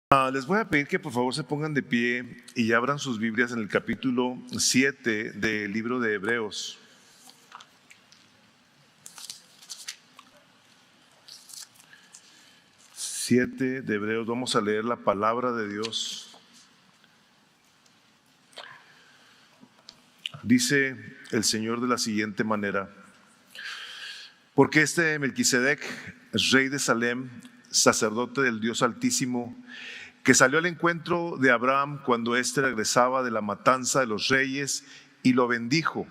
Les voy a pedir que por favor se pongan de pie y abran sus Biblias en el capítulo 7 del libro de Hebreos. Vamos a leer la palabra de Dios. Dice el Señor de la siguiente manera: porque este Melquisedec, rey de Salem, sacerdote del Dios Altísimo, que salió al encuentro de Abraham cuando éste regresaba de la matanza de los reyes y lo bendijo.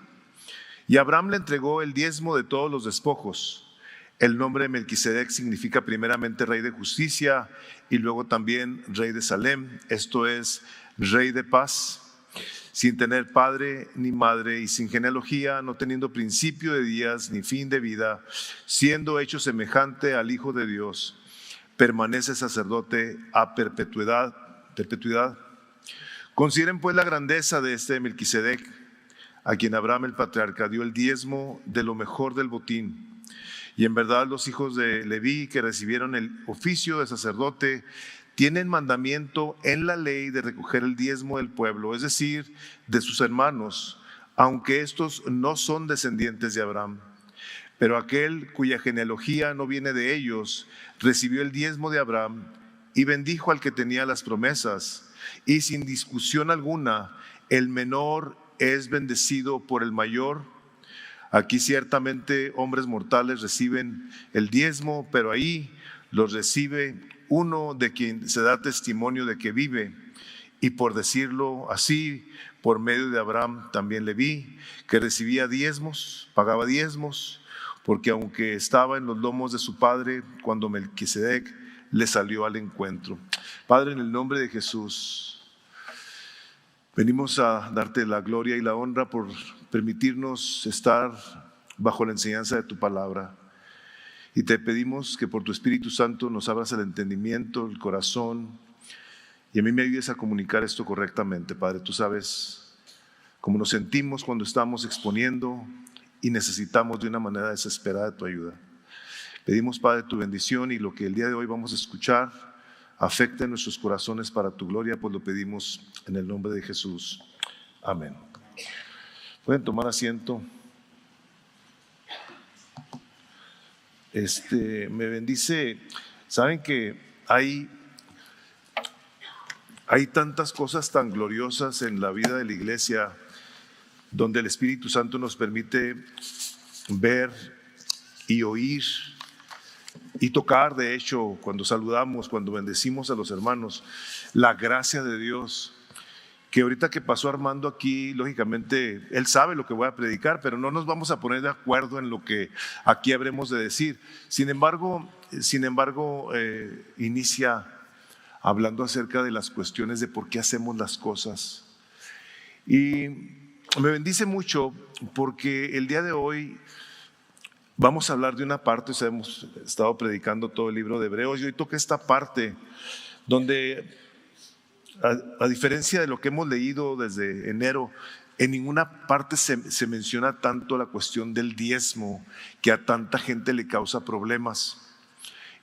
Y Abraham le entregó el diezmo de todos los despojos. El nombre de Melquisedec significa primeramente rey de justicia y luego también rey de Salem, esto es, rey de paz, sin tener padre ni madre y sin genealogía, no teniendo principio de días ni fin de vida, siendo hecho semejante al Hijo de Dios, permanece sacerdote a perpetuidad. Consideren pues la grandeza de este Melquisedec, a quien Abraham el patriarca dio el diezmo de lo mejor del botín. Y en verdad los hijos de Leví, que recibieron el oficio de sacerdote, tienen mandamiento en la ley de recoger el diezmo del pueblo, es decir, de sus hermanos, aunque estos no son descendientes de Abraham. Pero aquel cuya genealogía no viene de ellos, recibió el diezmo de Abraham y bendijo al que tenía las promesas. Y sin discusión alguna, el menor es bendecido por el mayor. Aquí ciertamente hombres mortales reciben el diezmo, pero ahí los recibe uno de quien se da testimonio de que vive. Y por decirlo así, por medio de Abraham también Leví, que recibía diezmos, pagaba diezmos, porque aunque estaba en los lomos de su padre, cuando Melquisedec le salió al encuentro. Padre, en el nombre de Jesús, venimos a darte la gloria y la honra por permitirnos estar bajo la enseñanza de tu palabra. Y te pedimos que por tu Espíritu Santo nos abras el entendimiento, el corazón, y a mí me ayudes a comunicar esto correctamente. Padre, tú sabes cómo nos sentimos cuando estamos exponiendo y necesitamos de una manera desesperada tu ayuda. Pedimos, Padre, tu bendición, y lo que el día de hoy vamos a escuchar afecte nuestros corazones para tu gloria, pues lo pedimos en el nombre de Jesús. Amén. Pueden tomar asiento. Me bendice. Saben que hay tantas cosas tan gloriosas en la vida de la iglesia, donde el Espíritu Santo nos permite ver y oír y tocar. De hecho, cuando saludamos, cuando bendecimos a los hermanos, la gracia de Dios, que ahorita que pasó Armando aquí, lógicamente él sabe lo que voy a predicar, pero no nos vamos a poner de acuerdo en lo que aquí habremos de decir. Sin embargo, inicia hablando acerca de las cuestiones de por qué hacemos las cosas. Y me bendice mucho porque el día de hoy vamos a hablar de una parte. O sea, hemos estado predicando todo el libro de Hebreos y hoy toca esta parte donde, a diferencia de lo que hemos leído desde enero, en ninguna parte se menciona tanto la cuestión del diezmo, que a tanta gente le causa problemas.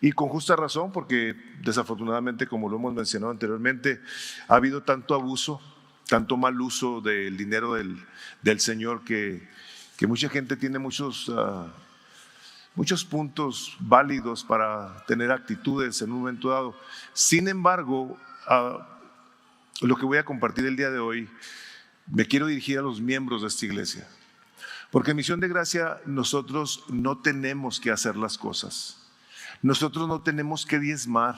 Y con justa razón, porque desafortunadamente, como lo hemos mencionado anteriormente, ha habido tanto abuso, tanto mal uso del dinero del Señor, que mucha gente tiene muchos puntos válidos para tener actitudes en un momento dado. Sin embargo, lo que voy a compartir el día de hoy, me quiero dirigir a los miembros de esta iglesia, porque en Misión de Gracia nosotros no tenemos que hacer las cosas, nosotros no tenemos que diezmar,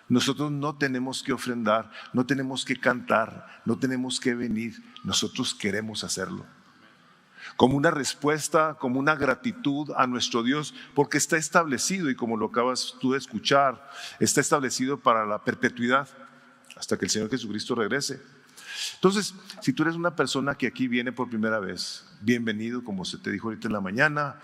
nosotros no tenemos que ofrendar, no tenemos que cantar, no tenemos que venir. Nosotros queremos hacerlo como una respuesta, como una gratitud a nuestro Dios, porque está establecido, y como lo acabas tú de escuchar, está establecido para la perpetuidad, hasta que el Señor Jesucristo regrese. Entonces, si tú eres una persona que aquí viene por primera vez, bienvenido, como se te dijo ahorita en la mañana.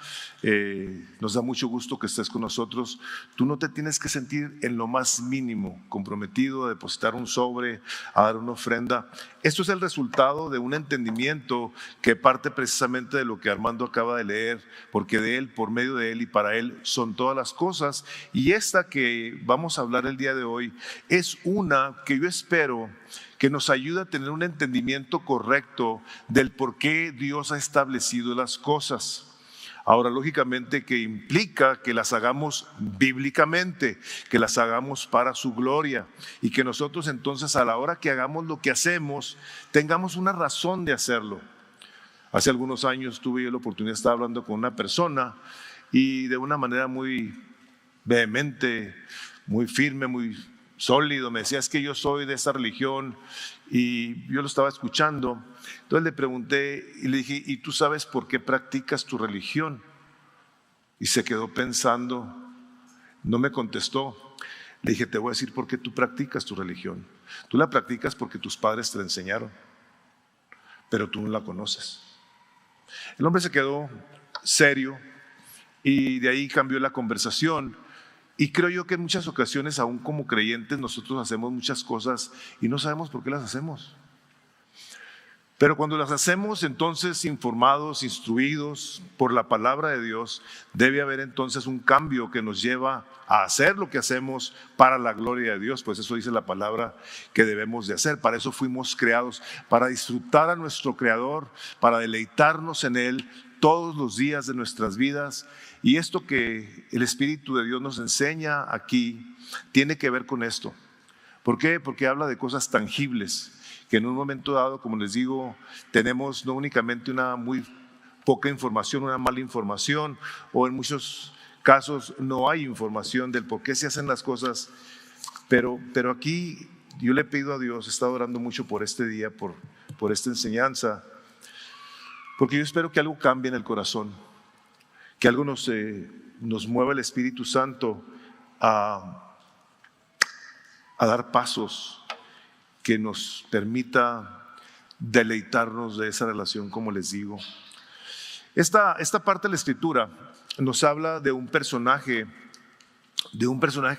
Nos da mucho gusto que estés con nosotros. Tú no te tienes que sentir en lo más mínimo comprometido a depositar un sobre, a dar una ofrenda. Esto es el resultado de un entendimiento que parte precisamente de lo que Armando acaba de leer, porque de Él, por medio de Él y para Él son todas las cosas. Y esta que vamos a hablar el día de hoy es una que yo espero que nos ayude a tener un entendimiento correcto del por qué Dios ha establecido las cosas. Ahora, lógicamente que implica que las hagamos bíblicamente, que las hagamos para su gloria y que nosotros entonces a la hora que hagamos lo que hacemos, tengamos una razón de hacerlo. Hace algunos años tuve yo la oportunidad de estar hablando con una persona y de una manera muy vehemente, muy firme, muy sólido, me decía: es que yo soy de esta religión, y yo lo estaba escuchando. Entonces le pregunté y le dije: ¿y tú sabes por qué practicas tu religión? Y se quedó pensando, no me contestó. Le dije: te voy a decir por qué tú practicas tu religión. Tú la practicas porque tus padres te la enseñaron, pero tú no la conoces. El hombre se quedó serio y de ahí cambió la conversación. Y creo yo que en muchas ocasiones, aún como creyentes, nosotros hacemos muchas cosas y no sabemos por qué las hacemos. Pero cuando las hacemos, entonces informados, instruidos por la palabra de Dios, debe haber entonces un cambio que nos lleva a hacer lo que hacemos para la gloria de Dios. Pues eso dice la palabra que debemos de hacer. Para eso fuimos creados, para disfrutar a nuestro Creador, para deleitarnos en Él todos los días de nuestras vidas. Y esto que el Espíritu de Dios nos enseña aquí tiene que ver con esto. ¿Por qué? Porque habla de cosas tangibles, que en un momento dado, como les digo, tenemos no únicamente una muy poca información, una mala información, o en muchos casos no hay información del por qué se hacen las cosas, pero aquí yo le pido a Dios, he estado orando mucho por este día, por esta enseñanza, porque yo espero que algo cambie en el corazón, que algo nos mueva el Espíritu Santo a dar pasos que nos permita deleitarnos de esa relación, como les digo. Esta parte de la Escritura nos habla de un personaje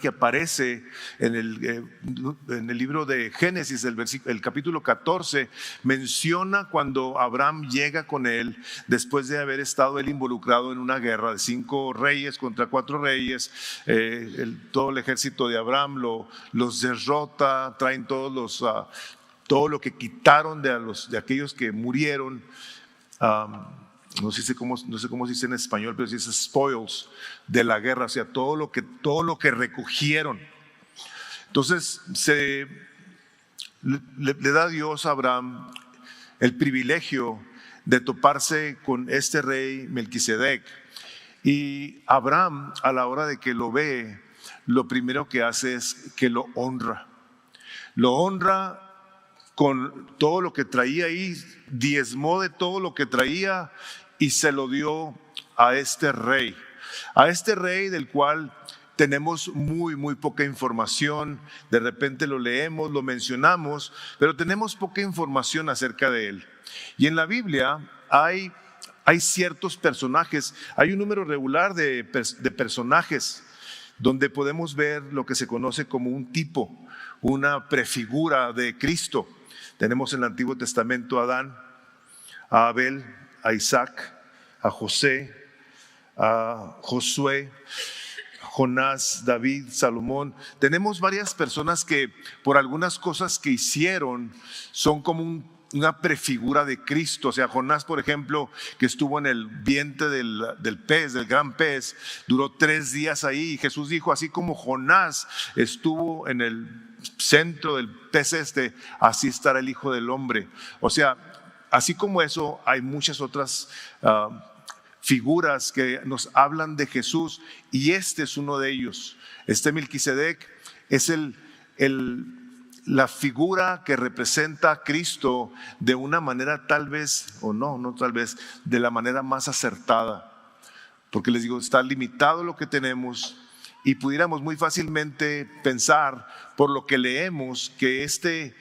que aparece en el libro de Génesis, el capítulo 14, menciona cuando Abraham llega con él, después de haber estado él involucrado en una guerra de 5 reyes contra 4 reyes, todo el ejército de Abraham los derrota, traen todo lo que quitaron de aquellos que murieron. No sé cómo se dice en español, pero se dice spoils de la guerra, o sea, todo lo que recogieron. Entonces le da Dios a Abraham el privilegio de toparse con este rey Melquisedec. Y Abraham, a la hora de que lo ve, lo primero que hace es que lo honra. Lo honra con todo lo que traía ahí, diezmó de todo lo que traía y se lo dio a este rey del cual tenemos muy, muy poca información. De repente lo leemos, lo mencionamos, pero tenemos poca información acerca de él. Y en la Biblia hay ciertos personajes, hay un número regular de personajes donde podemos ver lo que se conoce como un tipo, una prefigura de Cristo. Tenemos en el Antiguo Testamento a Adán, a Abel, a Isaac, a José, a Josué, Jonás, David, Salomón. Tenemos varias personas que por algunas cosas que hicieron son como una prefigura de Cristo. O sea, Jonás, por ejemplo, que estuvo en el vientre del pez, del gran pez, duró 3 días ahí. Y Jesús dijo: así como Jonás estuvo en el centro del pez así estará el Hijo del Hombre. O sea, así como eso, hay muchas otras figuras que nos hablan de Jesús, y este es uno de ellos. Este Melquisedec es la figura que representa a Cristo de una manera tal vez, o no tal vez, de la manera más acertada. Porque les digo, está limitado lo que tenemos y pudiéramos muy fácilmente pensar, por lo que leemos, que este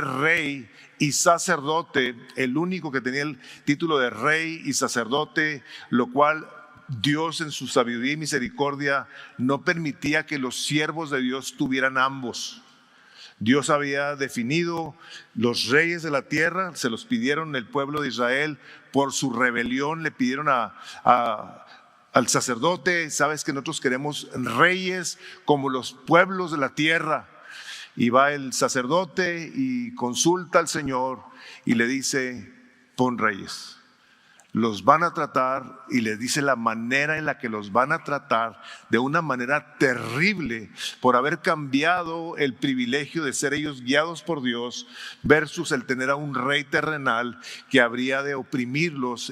rey y sacerdote, el único que tenía el título de rey y sacerdote, lo cual Dios en su sabiduría y misericordia no permitía que los siervos de Dios tuvieran ambos. Dios había definido los reyes de la tierra, se los pidieron el pueblo de Israel por su rebelión, le pidieron al sacerdote: sabes que nosotros queremos reyes como los pueblos de la tierra. Y va el sacerdote y consulta al Señor y le dice: pon reyes. Los van a tratar, y les dice la manera en la que los van a tratar, de una manera terrible, por haber cambiado el privilegio de ser ellos guiados por Dios versus el tener a un rey terrenal que habría de oprimirlos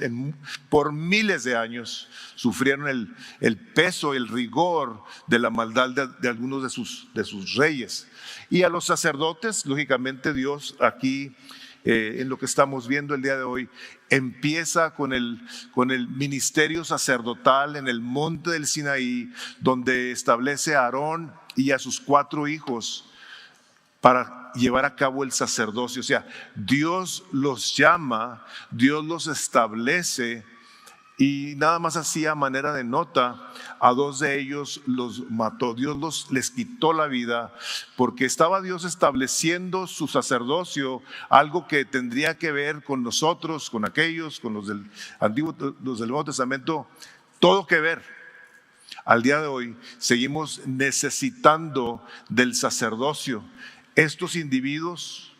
por miles de años. Sufrieron el peso, el rigor de la maldad de algunos de sus reyes. Y a los sacerdotes, lógicamente, Dios aquí, en lo que estamos viendo el día de hoy, empieza con el ministerio sacerdotal en el monte del Sinaí, donde establece a Aarón y a sus 4 hijos para llevar a cabo el sacerdocio. O sea, Dios los llama, Dios los establece, y nada más así a manera de nota, a 2 de ellos los mató. Dios les quitó la vida porque estaba Dios estableciendo su sacerdocio, algo que tendría que ver con nosotros, con aquellos, con los del Nuevo Testamento, todo que ver. Al día de hoy seguimos necesitando del sacerdocio. Estos individuos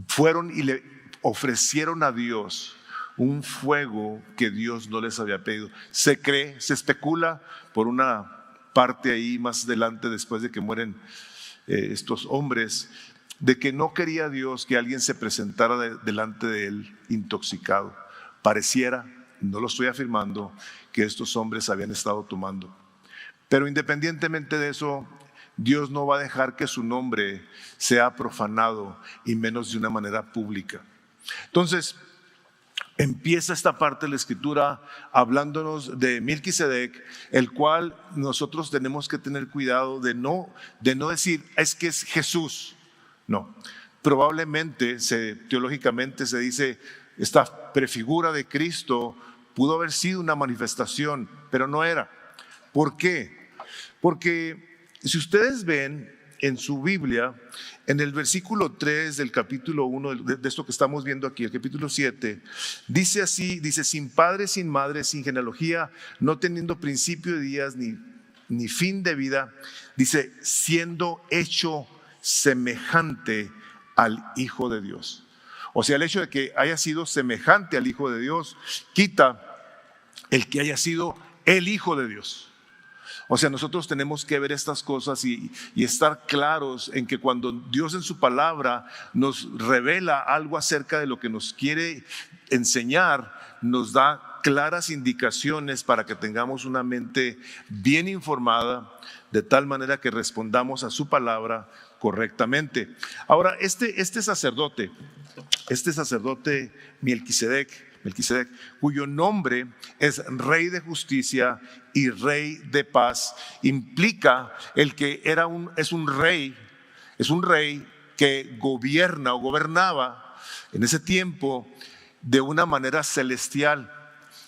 fueron y le ofrecieron a Dios un fuego que Dios no les había pedido. Se cree, se especula por una parte ahí más adelante, después de que mueren estos hombres, de que no quería Dios que alguien se presentara delante de él intoxicado. Pareciera, no lo estoy afirmando, que estos hombres habían estado tomando. Pero independientemente de eso, Dios no va a dejar que su nombre sea profanado, y menos de una manera pública. Entonces, empieza esta parte de la Escritura hablándonos de Melquisedec, el cual nosotros tenemos que tener cuidado de no decir es que es Jesús. No, probablemente teológicamente se dice esta prefigura de Cristo pudo haber sido una manifestación, pero no era. ¿Por qué? Porque si ustedes ven en su Biblia, en el versículo 3 del capítulo 1 de esto que estamos viendo aquí, el capítulo 7, dice así, dice: sin padre, sin madre, sin genealogía, no teniendo principio de días ni fin de vida, dice, siendo hecho semejante al Hijo de Dios. O sea, el hecho de que haya sido semejante al Hijo de Dios quita el que haya sido el Hijo de Dios. O sea, nosotros tenemos que ver estas cosas y estar claros en que cuando Dios en su palabra nos revela algo acerca de lo que nos quiere enseñar, nos da claras indicaciones para que tengamos una mente bien informada, de tal manera que respondamos a su palabra correctamente. Ahora, este sacerdote Melquisedec, cuyo nombre es Rey de Justicia y Rey de Paz, implica el que es un rey que gobierna o gobernaba en ese tiempo de una manera celestial.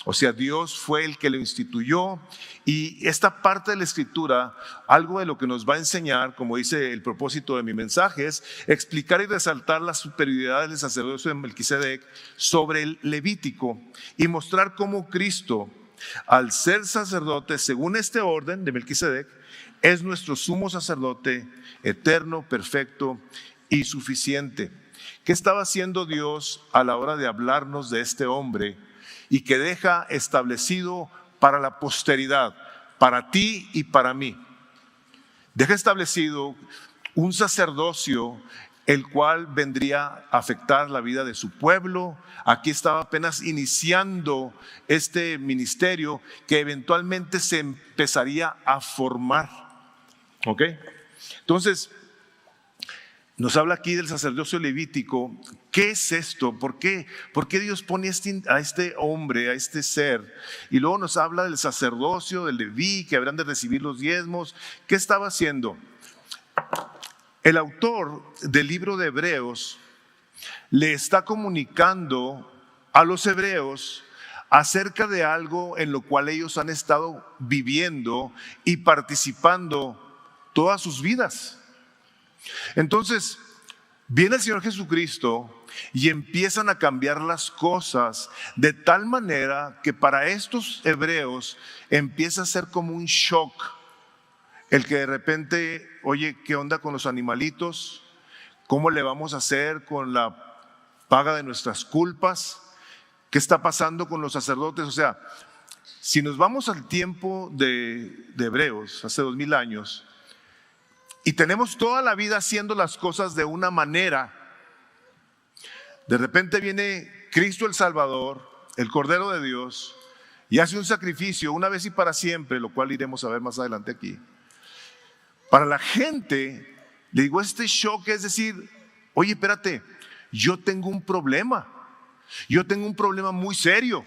O sea, Dios fue el que lo instituyó, y esta parte de la Escritura, algo de lo que nos va a enseñar, como dice el propósito de mi mensaje, es explicar y resaltar la superioridad del sacerdocio de Melquisedec sobre el Levítico, y mostrar cómo Cristo, al ser sacerdote según este orden de Melquisedec, es nuestro sumo sacerdote eterno, perfecto y suficiente. ¿Qué estaba haciendo Dios a la hora de hablarnos de este hombre y que deja establecido para la posteridad, para ti y para mí? Deja establecido un sacerdocio el cual vendría a afectar la vida de su pueblo. Aquí estaba apenas iniciando este ministerio que eventualmente se empezaría a formar. ¿Ok? Entonces, nos habla aquí del sacerdocio levítico. ¿Qué es esto? ¿Por qué Dios pone a este hombre, a este ser? Y luego nos habla del sacerdocio, del Leví, que habrán de recibir los diezmos. ¿Qué estaba haciendo? El autor del libro de Hebreos le está comunicando a los hebreos acerca de algo en lo cual ellos han estado viviendo y participando todas sus vidas. Entonces, viene el Señor Jesucristo y empiezan a cambiar las cosas de tal manera que para estos hebreos empieza a ser como un shock el que de repente, oye, ¿qué onda con los animalitos? ¿Cómo le vamos a hacer con la paga de nuestras culpas? ¿Qué está pasando con los sacerdotes? O sea, si nos vamos al tiempo de Hebreos, hace 2000 años, y tenemos toda la vida haciendo las cosas de una manera, de repente viene Cristo el Salvador, el Cordero de Dios, y hace un sacrificio una vez y para siempre, lo cual iremos a ver más adelante aquí. Para la gente, le digo, este shock es decir, oye, espérate, yo tengo un problema muy serio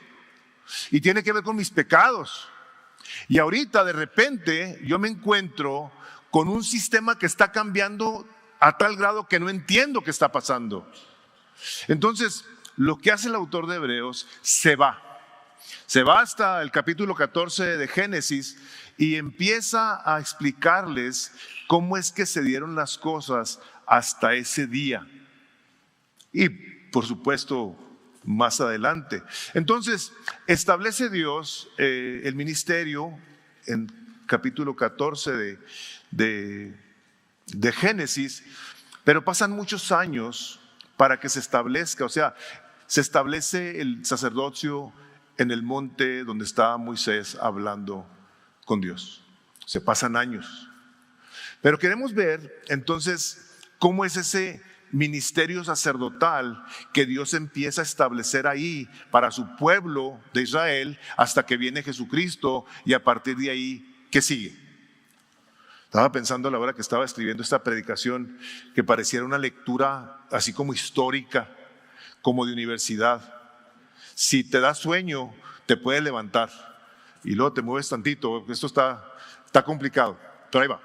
y tiene que ver con mis pecados. Y ahorita de repente yo me encuentro con un sistema que está cambiando a tal grado que no entiendo qué está pasando. Entonces, lo que hace el autor de Hebreos, se va hasta el capítulo 14 de Génesis y empieza a explicarles cómo es que se dieron las cosas hasta ese día. Y por supuesto, más adelante. Entonces, establece Dios el ministerio en capítulo 14 de Génesis, pero pasan muchos años para que se establezca, o sea, se establece el sacerdocio en el monte donde estaba Moisés hablando con Dios. Se pasan años. Pero queremos ver entonces cómo es ese ministerio sacerdotal que Dios empieza a establecer ahí para su pueblo de Israel hasta que viene Jesucristo, y a partir de ahí, ¿qué sigue? Estaba pensando a la hora que estaba escribiendo esta predicación que pareciera una lectura así como histórica, como de universidad. Si te da sueño, te puedes levantar y luego te mueves tantito. Esto está complicado, pero ahí va.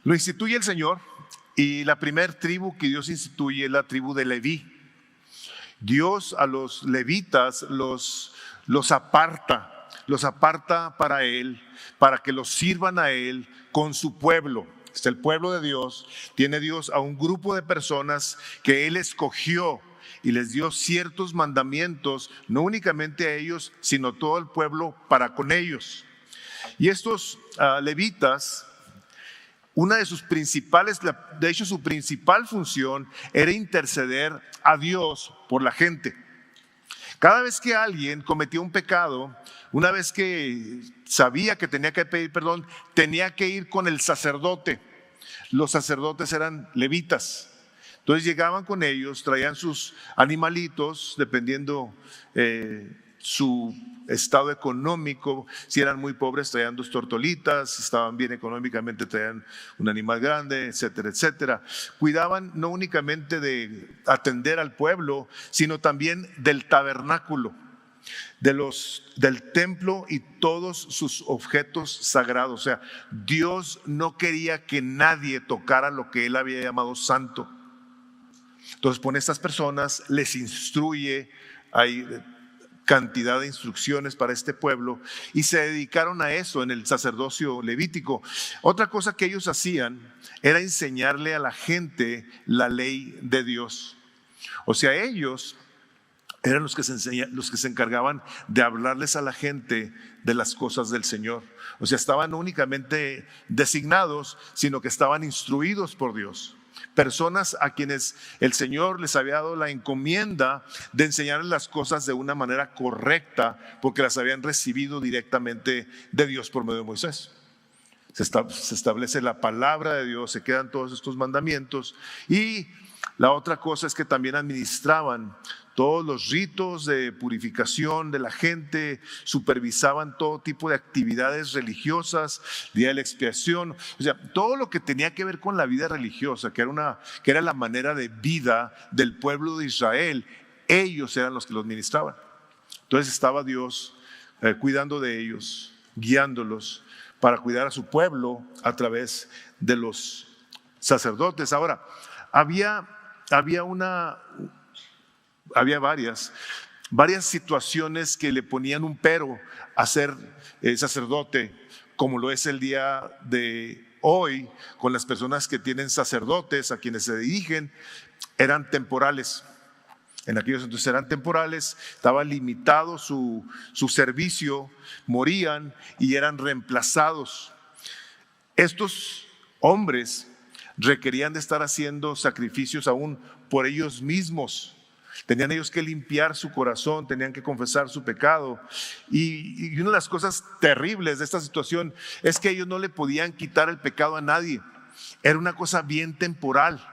Lo instituye el Señor, y la primer tribu que Dios instituye es la tribu de Leví. Dios a los levitas los aparta para Él, para que los sirvan a Él con su pueblo. Este, el pueblo de Dios, tiene Dios a un grupo de personas que Él escogió y les dio ciertos mandamientos, no únicamente a ellos, sino a todo el pueblo para con ellos. Y estos levitas, una de sus principales, de hecho su principal función era interceder a Dios por la gente. Cada vez que alguien cometía un pecado, una vez que sabía que tenía que pedir perdón, tenía que ir con el sacerdote. Los sacerdotes eran levitas. Entonces llegaban con ellos, traían sus animalitos, dependiendo su estado económico. Si eran muy pobres, traían 2 tortolitas. Si estaban bien económicamente, traían un animal grande, etcétera, etcétera. Cuidaban no únicamente de atender al pueblo, sino también del tabernáculo, del templo y todos sus objetos sagrados. O sea, Dios no quería que nadie tocara lo que Él había llamado santo. Entonces pone a estas personas, les instruye, hay cantidad de instrucciones para este pueblo, y se dedicaron a eso en el sacerdocio levítico. Otra cosa que ellos hacían era enseñarle a la gente la ley de Dios. O sea, ellos eran los que se encargaban de hablarles a la gente de las cosas del Señor. O sea, estaban no únicamente designados, sino que estaban instruidos por Dios. Personas a quienes el Señor les había dado la encomienda de enseñarles las cosas de una manera correcta, porque las habían recibido directamente de Dios por medio de Moisés. Se establece la palabra de Dios, se quedan todos estos mandamientos, y la otra cosa es que también administraban todos los ritos de purificación de la gente, supervisaban todo tipo de actividades religiosas, día de la expiación, o sea, todo lo que tenía que ver con la vida religiosa, que era la manera de vida del pueblo de Israel. Ellos eran los que los ministraban. Entonces estaba Dios cuidando de ellos, guiándolos para cuidar a su pueblo a través de los sacerdotes. Ahora, había varias situaciones que le ponían un pero a ser sacerdote, como lo es el día de hoy, con las personas que tienen sacerdotes, a quienes se dirigen, eran temporales. En aquellos entonces eran temporales, estaba limitado su servicio, morían y eran reemplazados. Estos hombres requerían de estar haciendo sacrificios aún por ellos mismos. Tenían ellos que limpiar su corazón, tenían que confesar su pecado. Y una de las cosas terribles de esta situación es que ellos no le podían quitar el pecado a nadie. Era una cosa bien temporal.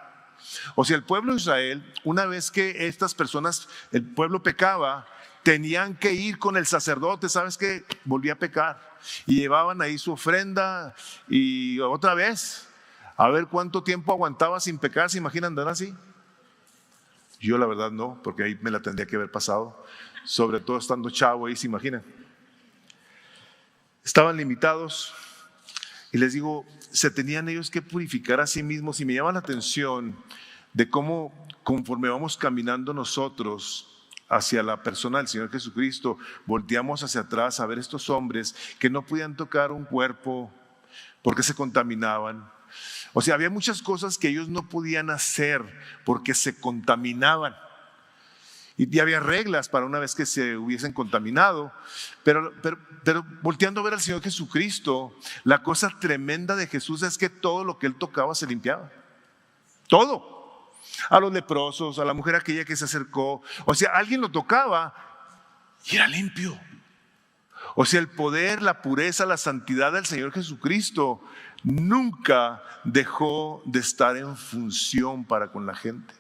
O sea, el pueblo de Israel, una vez que estas personas, el pueblo pecaba, tenían que ir con el sacerdote. ¿Sabes qué? Volvía a pecar. Y llevaban ahí su ofrenda y otra vez, a ver cuánto tiempo aguantaba sin pecar. ¿Se imaginan andar así? Yo la verdad no, porque ahí me la tendría que haber pasado, sobre todo estando chavo ahí, ¿se imaginan? Estaban limitados y les digo, se tenían ellos que purificar a sí mismos, y me llama la atención de cómo conforme vamos caminando nosotros hacia la persona del Señor Jesucristo, volteamos hacia atrás a ver estos hombres que no podían tocar un cuerpo porque se contaminaban. O sea, había muchas cosas que ellos no podían hacer porque se contaminaban. Y había reglas para una vez que se hubiesen contaminado. Pero volteando a ver al Señor Jesucristo, la cosa tremenda de Jesús es que todo lo que Él tocaba se limpiaba. Todo. A los leprosos, a la mujer aquella que se acercó. O sea, alguien lo tocaba y era limpio. O sea, el poder, la pureza, la santidad del Señor Jesucristo nunca dejó de estar en función para con la gente.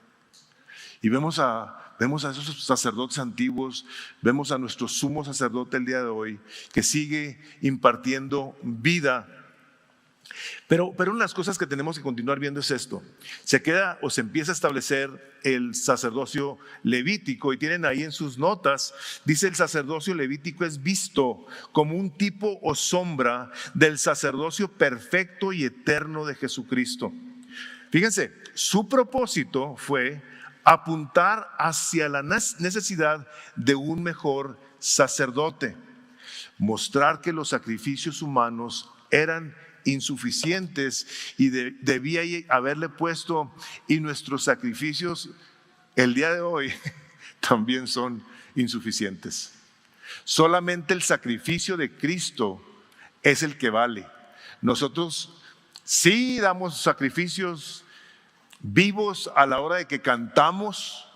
Y vemos a esos sacerdotes antiguos, vemos a nuestro sumo sacerdote el día de hoy, que sigue impartiendo vida. Pero una de las cosas que tenemos que continuar viendo es esto. Se empieza a establecer el sacerdocio levítico, y tienen ahí en sus notas, dice: el sacerdocio levítico es visto como un tipo o sombra del sacerdocio perfecto y eterno de Jesucristo. Fíjense, su propósito fue apuntar hacia la necesidad de un mejor sacerdote, mostrar que los sacrificios humanos eran insuficientes y debía haberle puesto: y nuestros sacrificios el día de hoy también son insuficientes. Solamente el sacrificio de Cristo es el que vale. Nosotros sí damos sacrificios vivos a la hora de que cantamos,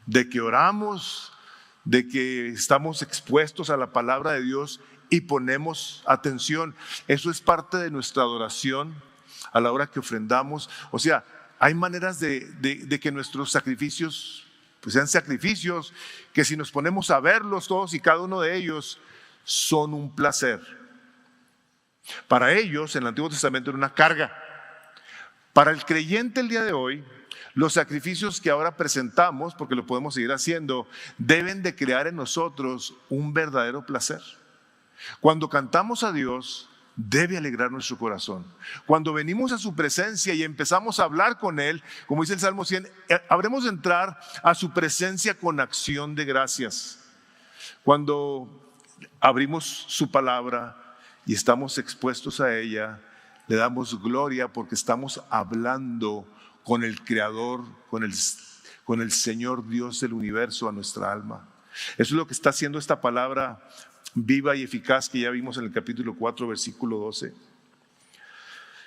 de que oramos, de que estamos expuestos a la palabra de Dios y ponemos atención. Eso es parte de nuestra adoración a la hora que ofrendamos. O sea, hay maneras de que nuestros sacrificios pues sean sacrificios que, si nos ponemos a verlos todos y cada uno de ellos, son un placer. Para ellos, en el Antiguo Testamento, era una carga. Para el creyente el día de hoy, los sacrificios que ahora presentamos, porque lo podemos seguir haciendo, deben de crear en nosotros un verdadero placer. Cuando cantamos a Dios, debe alegrar nuestro corazón. Cuando venimos a su presencia y empezamos a hablar con Él, como dice el Salmo 100, habremos de entrar a su presencia con acción de gracias. Cuando abrimos su palabra y estamos expuestos a ella, le damos gloria porque estamos hablando con el Creador, con el Señor Dios del universo a nuestra alma. Eso es lo que está haciendo esta palabra viva y eficaz que ya vimos en el capítulo 4, versículo 12.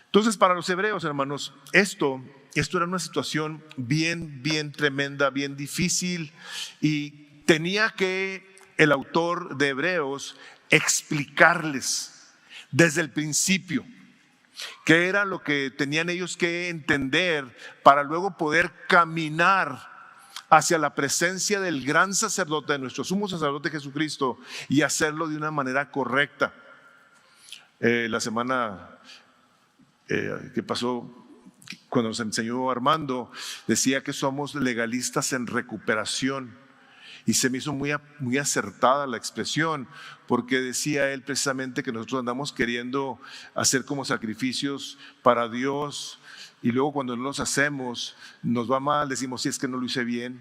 Entonces, para los hebreos, hermanos, esto era una situación bien tremenda, bien difícil, y tenía que el autor de Hebreos explicarles desde el principio qué era lo que tenían ellos que entender para luego poder caminar hacia la presencia del gran sacerdote, de nuestro sumo sacerdote Jesucristo, y hacerlo de una manera correcta. La semana que pasó, cuando nos enseñó Armando, decía que somos legalistas en recuperación. Y se me hizo muy acertada la expresión, porque decía él precisamente que nosotros andamos queriendo hacer como sacrificios para Dios, y luego cuando no los hacemos, nos va mal, decimos, si es que no lo hice bien,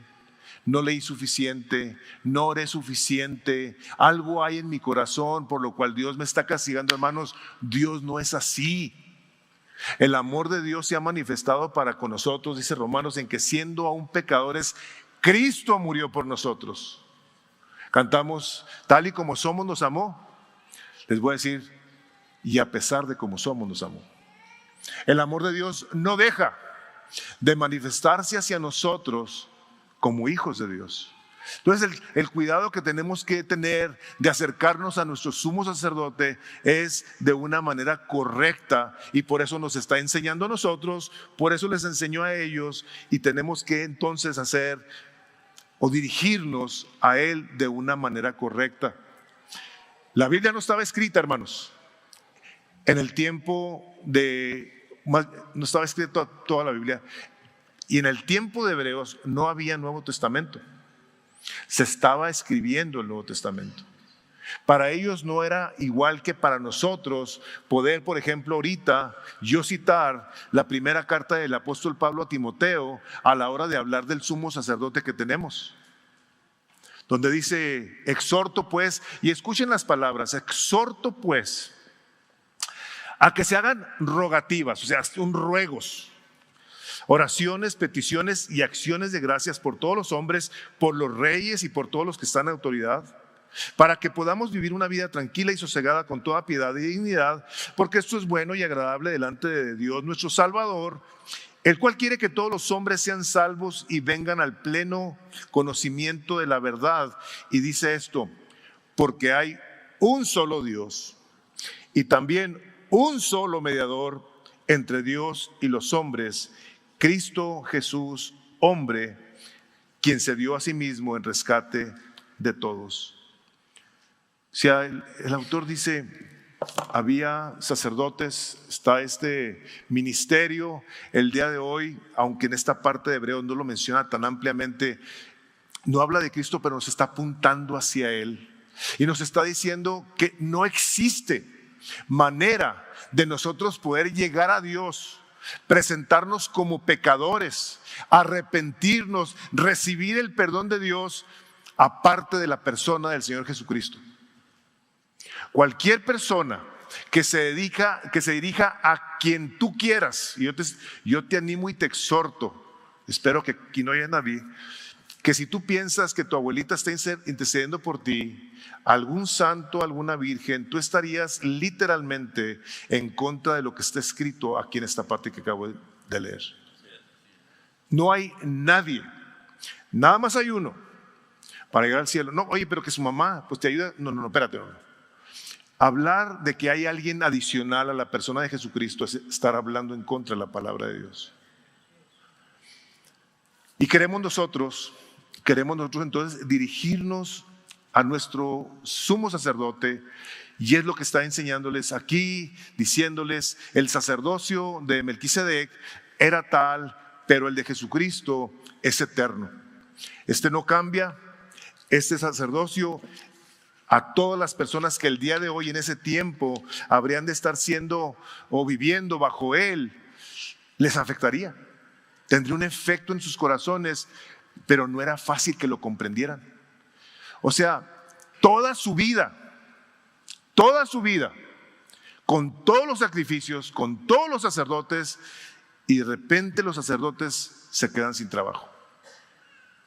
no leí suficiente, no oré suficiente, algo hay en mi corazón por lo cual Dios me está castigando. Hermanos, Dios no es así. El amor de Dios se ha manifestado para con nosotros, dice Romanos, en que siendo aún pecadores, Cristo murió por nosotros. Cantamos, tal y como somos nos amó. Les voy a decir, y a pesar de como somos nos amó. El amor de Dios no deja de manifestarse hacia nosotros como hijos de Dios. Entonces el cuidado que tenemos que tener de acercarnos a nuestro sumo sacerdote es de una manera correcta, y por eso nos está enseñando a nosotros, por eso les enseñó a ellos, y tenemos que entonces hacer o dirigirnos a Él de una manera correcta. La Biblia no estaba escrita, hermanos, en el tiempo no estaba escrita toda la Biblia, y en el tiempo de Hebreos no había Nuevo Testamento. Se estaba escribiendo el Nuevo Testamento. Para ellos no era igual que para nosotros poder, por ejemplo, ahorita yo citar la primera carta del apóstol Pablo a Timoteo a la hora de hablar del sumo sacerdote que tenemos, donde dice, exhorto pues, y escuchen las palabras, exhorto pues a que se hagan rogativas, o sea, ruegos, oraciones, peticiones y acciones de gracias por todos los hombres, por los reyes y por todos los que están en autoridad, para que podamos vivir una vida tranquila y sosegada con toda piedad y dignidad, porque esto es bueno y agradable delante de Dios nuestro Salvador, el cual quiere que todos los hombres sean salvos y vengan al pleno conocimiento de la verdad. Y dice esto, porque hay un solo Dios y también un solo mediador entre Dios y los hombres, Cristo Jesús, hombre, quien se dio a sí mismo en rescate de todos. O sea, el autor dice, había sacerdotes, está este ministerio el día de hoy, aunque en esta parte de Hebreos no lo menciona tan ampliamente, no habla de Cristo, pero nos está apuntando hacia Él. Y nos está diciendo que no existe manera de nosotros poder llegar a Dios, presentarnos como pecadores, arrepentirnos, recibir el perdón de Dios, aparte de la persona del Señor Jesucristo. Cualquier persona que se dirija a quien tú quieras, y yo te animo y te exhorto, espero que aquí no haya nadie, que si tú piensas que tu abuelita está intercediendo por ti, algún santo, alguna virgen, tú estarías literalmente en contra de lo que está escrito aquí en esta parte que acabo de leer. No hay nadie, nada más hay uno para llegar al cielo. No, oye, pero que su mamá pues te ayuda. No, espérate, no. Hablar de que hay alguien adicional a la persona de Jesucristo es estar hablando en contra de la palabra de Dios. Y queremos nosotros entonces dirigirnos a nuestro sumo sacerdote, y es lo que está enseñándoles aquí, diciéndoles, el sacerdocio de Melquisedec era tal, pero el de Jesucristo es eterno. Este no cambia, este sacerdocio a todas las personas que el día de hoy en ese tiempo habrían de estar siendo o viviendo bajo él, les afectaría. Tendría un efecto en sus corazones, pero no era fácil que lo comprendieran. O sea, toda su vida, con todos los sacrificios, con todos los sacerdotes, y de repente los sacerdotes se quedan sin trabajo.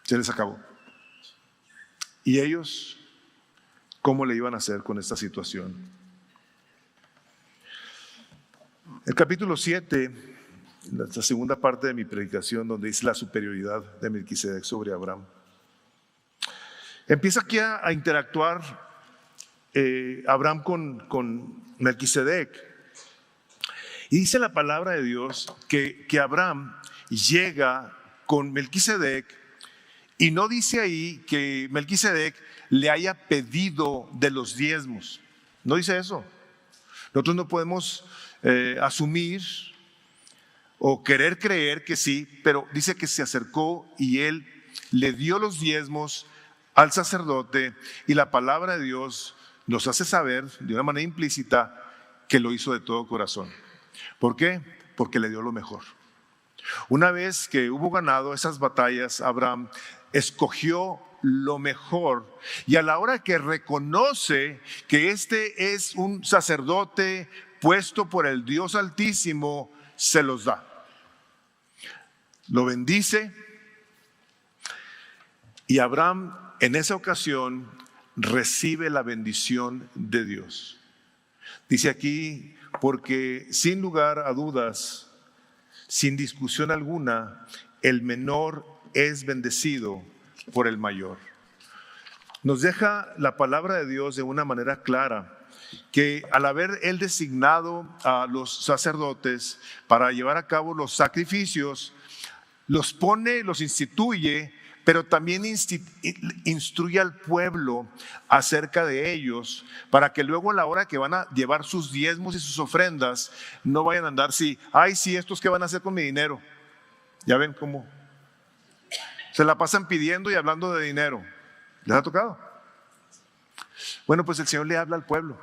Se les acabó. Y ellos, ¿cómo le iban a hacer con esta situación? El capítulo 7, la segunda parte de mi predicación, donde dice la superioridad de Melquisedec sobre Abraham, empieza aquí a interactuar Abraham con Melquisedec, y dice la palabra de Dios que Abraham llega con Melquisedec Y no dice ahí que Melquisedec le haya pedido de los diezmos. No dice eso. Nosotros no podemos asumir o querer creer que sí, pero dice que se acercó y él le dio los diezmos al sacerdote, y la palabra de Dios nos hace saber de una manera implícita que lo hizo de todo corazón. ¿Por qué? Porque le dio lo mejor. Una vez que hubo ganado esas batallas, Abraham escogió lo mejor, y a la hora que reconoce que este es un sacerdote puesto por el Dios Altísimo, se los da. Lo bendice, y Abraham en esa ocasión recibe la bendición de Dios. Dice aquí, porque sin lugar a dudas, sin discusión alguna, el menor es bendecido por el mayor. Nos deja la palabra de Dios de una manera clara, que al haber él designado a los sacerdotes para llevar a cabo los sacrificios, los pone, los instituye, pero también instruye al pueblo acerca de ellos, para que luego a la hora que van a llevar sus diezmos y sus ofrendas, no vayan a andar sí, ¿estos qué van a hacer con mi dinero? Ya ven cómo se la pasan pidiendo y hablando de dinero. ¿Les ha tocado? Bueno, pues el Señor le habla al pueblo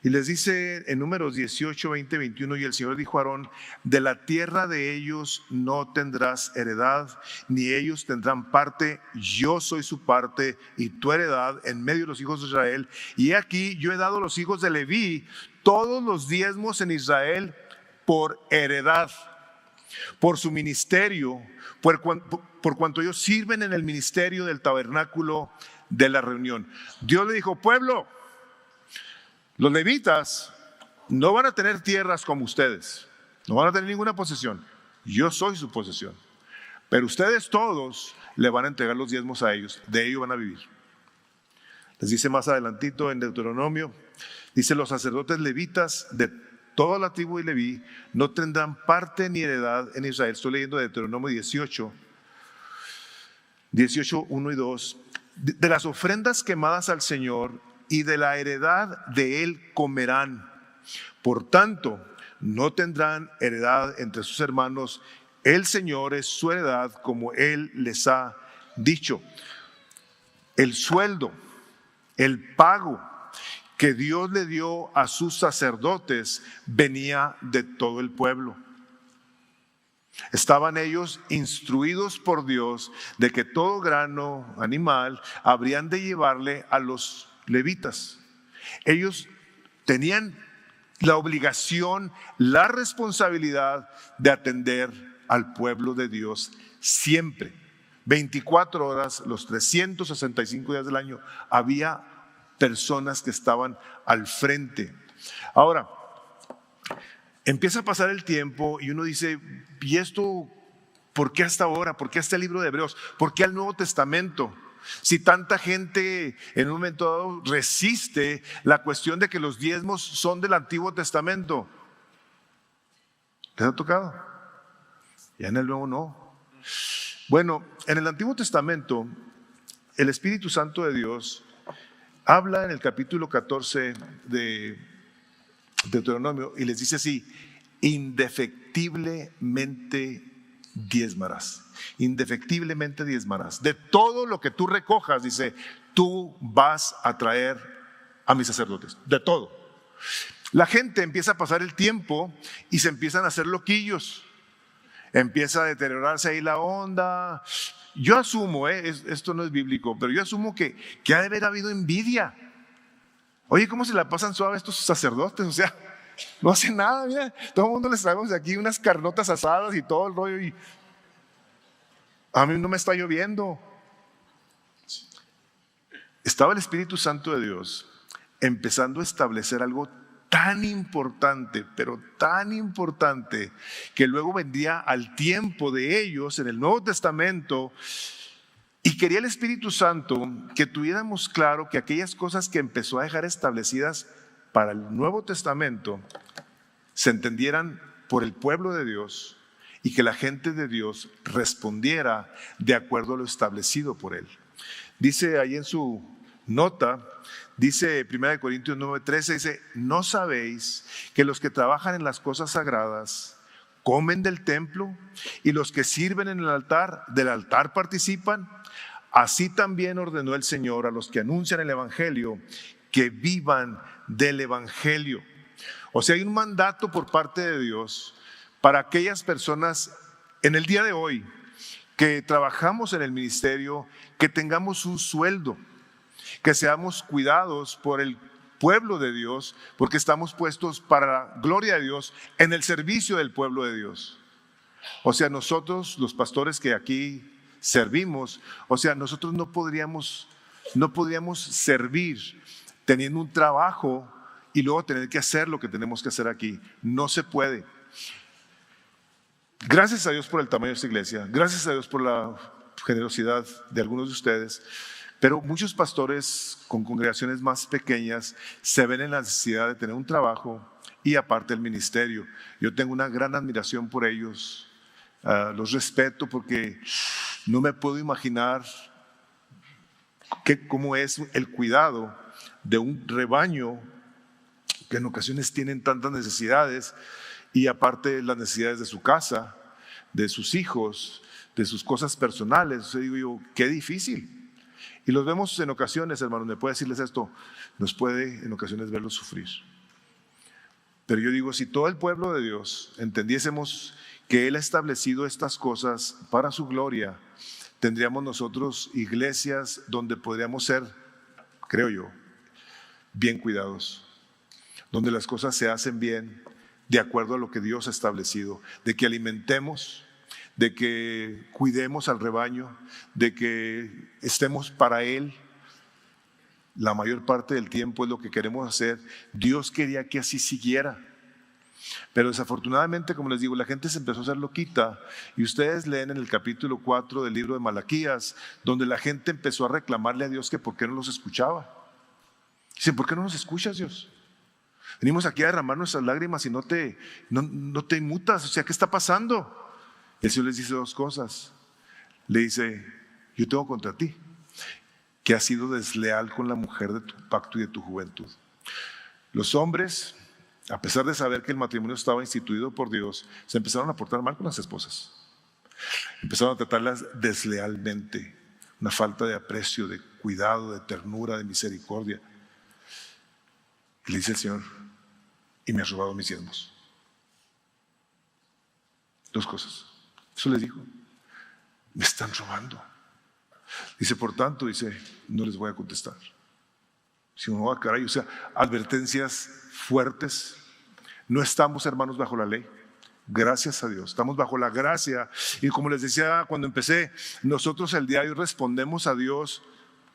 y les dice en Números 18, 20, 21, y el Señor dijo a Aarón: de la tierra de ellos no tendrás heredad, ni ellos tendrán parte, yo soy su parte y tu heredad en medio de los hijos de Israel. Y aquí yo he dado a los hijos de Leví todos los diezmos en Israel por heredad, por su ministerio, por cuanto ellos sirven en el ministerio del tabernáculo de la reunión. Dios le dijo: pueblo, los levitas no van a tener tierras como ustedes, no van a tener ninguna posesión. Yo soy su posesión, pero ustedes todos le van a entregar los diezmos a ellos, de ello van a vivir. Les dice más adelantito en Deuteronomio, dice: los sacerdotes levitas de toda la tribu de Leví no tendrán parte ni heredad en Israel. Estoy leyendo Deuteronomio 18, 1 y 2. De las ofrendas quemadas al Señor y de la heredad de él comerán. Por tanto, no tendrán heredad entre sus hermanos. El Señor es su heredad, como él les ha dicho. El sueldo, el pago que Dios le dio a sus sacerdotes venía de todo el pueblo. Estaban ellos instruidos por Dios de que todo grano animal habrían de llevarle a los levitas. Ellos tenían la obligación, la responsabilidad de atender al pueblo de Dios siempre. 24 horas, los 365 días del año, había personas que estaban al frente. Ahora, empieza a pasar el tiempo y uno dice: ¿y esto por qué hasta ahora? ¿Por qué hasta el libro de Hebreos? ¿Por qué al Nuevo Testamento? Si tanta gente en un momento dado resiste la cuestión de que los diezmos son del Antiguo Testamento. ¿Les ha tocado? Ya en el Nuevo no. Bueno, en el Antiguo Testamento el Espíritu Santo de Dios habla en el capítulo 14 de Deuteronomio y les dice así: indefectiblemente diezmarás. Indefectiblemente diezmarás. De todo lo que tú recojas, dice, tú vas a traer a mis sacerdotes. De todo. La gente empieza a pasar el tiempo y se empiezan a hacer loquillos. Empieza a deteriorarse ahí la onda. Yo asumo, esto no es bíblico, pero yo asumo que ha de haber habido envidia. Oye, ¿cómo se la pasan suave estos sacerdotes? O sea, no hacen nada, mira, todo el mundo les traemos de aquí unas carnotas asadas y todo el rollo, y a mí no me está lloviendo. Estaba el Espíritu Santo de Dios empezando a establecer algo tan importante, pero tan importante, que luego vendría al tiempo de ellos en el Nuevo Testamento. Y quería el Espíritu Santo que tuviéramos claro que aquellas cosas que empezó a dejar establecidas para el Nuevo Testamento se entendieran por el pueblo de Dios y que la gente de Dios respondiera de acuerdo a lo establecido por Él. Dice ahí en su nota, dice 1 Corintios 9:13, dice: ¿no sabéis que los que trabajan en las cosas sagradas comen del templo y los que sirven en el altar, del altar participan? Así también ordenó el Señor a los que anuncian el Evangelio que vivan del Evangelio. O sea, hay un mandato por parte de Dios para aquellas personas en el día de hoy que trabajamos en el ministerio, que tengamos un sueldo, que seamos cuidados por el pueblo de Dios, porque estamos puestos para la gloria de Dios en el servicio del pueblo de Dios. O sea, nosotros, los pastores que aquí servimos, o sea, nosotros no podríamos servir teniendo un trabajo y luego tener que hacer lo que tenemos que hacer aquí. No se puede. Gracias a Dios por el tamaño de esta iglesia, gracias a Dios por la generosidad de algunos de ustedes, pero muchos pastores con congregaciones más pequeñas se ven en la necesidad de tener un trabajo y aparte el ministerio. Yo tengo una gran admiración por ellos, los respeto porque no me puedo imaginar cómo es el cuidado de un rebaño que en ocasiones tienen tantas necesidades y aparte las necesidades de su casa, de sus hijos, de sus cosas personales. O sea, digo yo, qué difícil. Y los vemos en ocasiones, hermanos, me puede decirles esto, nos puede en ocasiones verlos sufrir. Pero yo digo, si todo el pueblo de Dios entendiésemos que Él ha establecido estas cosas para su gloria, tendríamos nosotros iglesias donde podríamos ser, creo yo, bien cuidados, donde las cosas se hacen bien, de acuerdo a lo que Dios ha establecido, de que alimentemos, de que cuidemos al rebaño, de que estemos para Él. La mayor parte del tiempo es lo que queremos hacer. Dios quería que así siguiera. Pero desafortunadamente, como les digo, la gente se empezó a hacer loquita y ustedes leen en el capítulo 4 del libro de Malaquías, donde la gente empezó a reclamarle a Dios que por qué no los escuchaba. Dicen, ¿por qué no nos escuchas, Dios? Venimos aquí a derramar nuestras lágrimas y no te inmutas. O sea, ¿qué está pasando? El Señor les dice dos cosas. Le dice, yo tengo contra ti, que has sido desleal con la mujer de tu pacto y de tu juventud. Los hombres, a pesar de saber que el matrimonio estaba instituido por Dios, se empezaron a portar mal con las esposas. Empezaron a tratarlas deslealmente. Una falta de aprecio, de cuidado, de ternura, de misericordia. Le dice el Señor, y me has robado mis siervos. Dos cosas. Eso les dijo, me están robando. Dice, por tanto, dice, no les voy a contestar. Si no, caray, o sea, advertencias fuertes. No estamos, hermanos, bajo la ley. Gracias a Dios, estamos bajo la gracia. Y como les decía cuando empecé, nosotros el día de hoy respondemos a Dios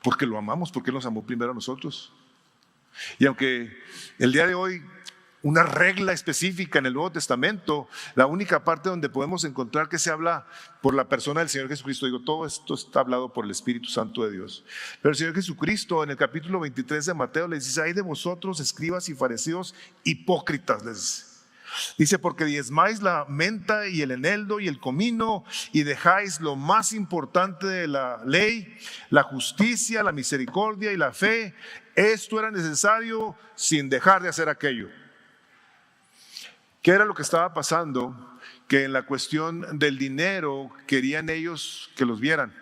porque lo amamos, porque Él nos amó primero a nosotros. Y aunque el día de hoy una regla específica en el Nuevo Testamento, la única parte donde podemos encontrar que se habla por la persona del Señor Jesucristo, digo, todo esto está hablado por el Espíritu Santo de Dios. Pero el Señor Jesucristo en el capítulo 23 de Mateo les dice, ay de vosotros, escribas y fariseos hipócritas, les dice. Dice, porque diezmáis la menta y el eneldo y el comino y dejáis lo más importante de la ley, la justicia, la misericordia y la fe. Esto era necesario sin dejar de hacer aquello. ¿Qué era lo que estaba pasando? Que en la cuestión del dinero querían ellos que los vieran.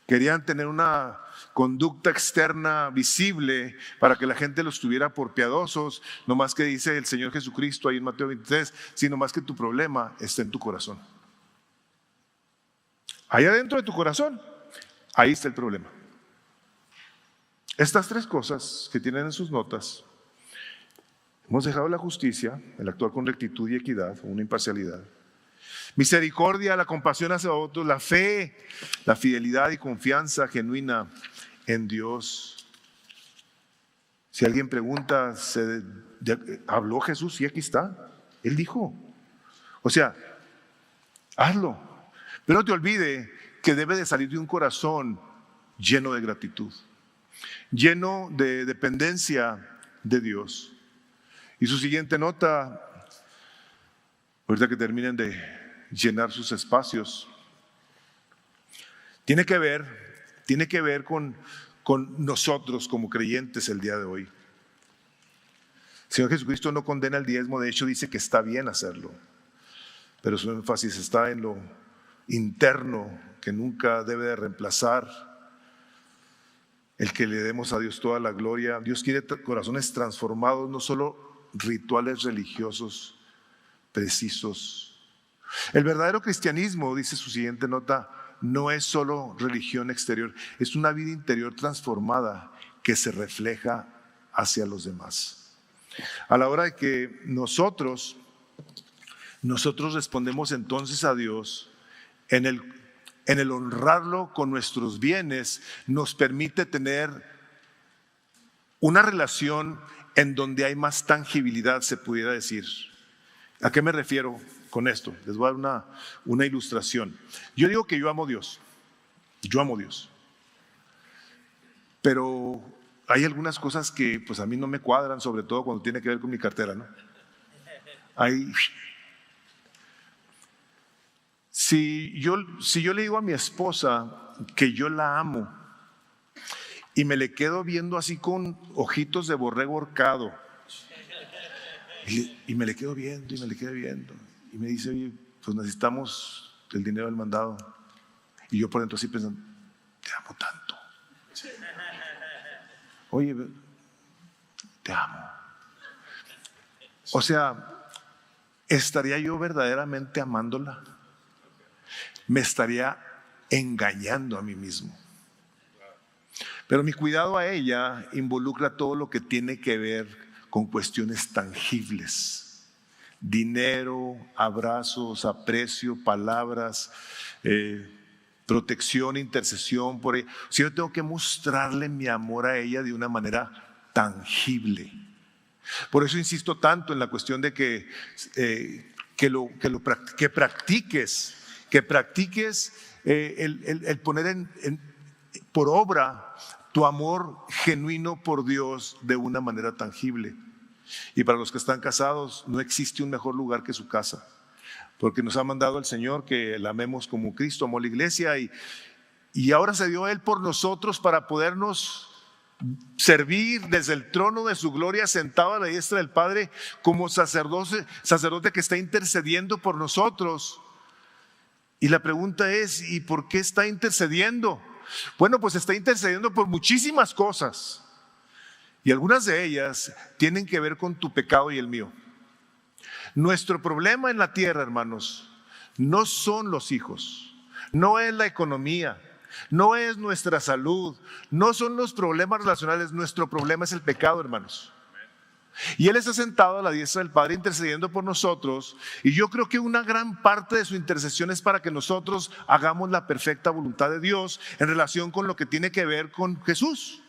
Querían tener una conducta externa visible para que la gente los tuviera por piadosos, no más que dice el Señor Jesucristo ahí en Mateo 23, sino más que tu problema está en tu corazón. Ahí adentro de tu corazón, ahí está el problema. Estas tres cosas que tienen en sus notas, hemos dejado la justicia, el actuar con rectitud y equidad, una imparcialidad. Misericordia, la compasión hacia otros, la fe, la fidelidad y confianza genuina en Dios. Si alguien pregunta, ¿habló Jesús? Sí, aquí está. Él dijo. O sea, hazlo. Pero no te olvide que debe de salir de un corazón lleno de gratitud, lleno de dependencia de Dios. Y su siguiente nota, ahorita que terminen de llenar sus espacios. Tiene que ver con nosotros como creyentes el día de hoy. El Señor Jesucristo no condena el diezmo, de hecho dice que está bien hacerlo, pero su énfasis está en lo interno, que nunca debe de reemplazar el que le demos a Dios toda la gloria. Dios quiere corazones transformados, no solo rituales religiosos precisos. El verdadero cristianismo, dice su siguiente nota, no es solo religión exterior, es una vida interior transformada que se refleja hacia los demás. A la hora de que nosotros respondemos entonces a Dios en el honrarlo con nuestros bienes, nos permite tener una relación en donde hay más tangibilidad, se pudiera decir. ¿A qué me refiero con esto? Les voy a dar una ilustración. Yo digo que yo amo a Dios. Yo amo a Dios. Pero hay algunas cosas que pues a mí no me cuadran, sobre todo cuando tiene que ver con mi cartera, ¿no? Si yo le digo a mi esposa que yo la amo y me le quedo viendo así con ojitos de borrego horcado y me le quedo viendo y me dice, oye, pues necesitamos el dinero del mandado, y yo por dentro así pensando, te amo tanto, oye, te amo. O sea, ¿estaría yo verdaderamente amándola? Me estaría engañando a mí mismo. Pero mi cuidado a ella involucra todo lo que tiene que ver con cuestiones tangibles: dinero, abrazos, aprecio, palabras, protección, intercesión por ella. Si yo tengo que mostrarle mi amor a ella de una manera tangible. Por eso insisto tanto en la cuestión de que practiques el poner por obra tu amor genuino por Dios de una manera tangible. Y para los que están casados, no existe un mejor lugar que su casa, porque nos ha mandado el Señor que la amemos como Cristo amó la iglesia, y ahora se dio Él por nosotros para podernos servir desde el trono de su gloria, sentado a la diestra del Padre, como sacerdote que está intercediendo por nosotros. Y la pregunta es, ¿y por qué está intercediendo? Bueno, pues está intercediendo por muchísimas cosas, y algunas de ellas tienen que ver con tu pecado y el mío. Nuestro problema en la tierra, hermanos, no son los hijos, no es la economía, no es nuestra salud, no son los problemas relacionales. Nuestro problema es el pecado, hermanos. Y Él está sentado a la diestra del Padre intercediendo por nosotros, y yo creo que una gran parte de su intercesión es para que nosotros hagamos la perfecta voluntad de Dios en relación con lo que tiene que ver con Jesús,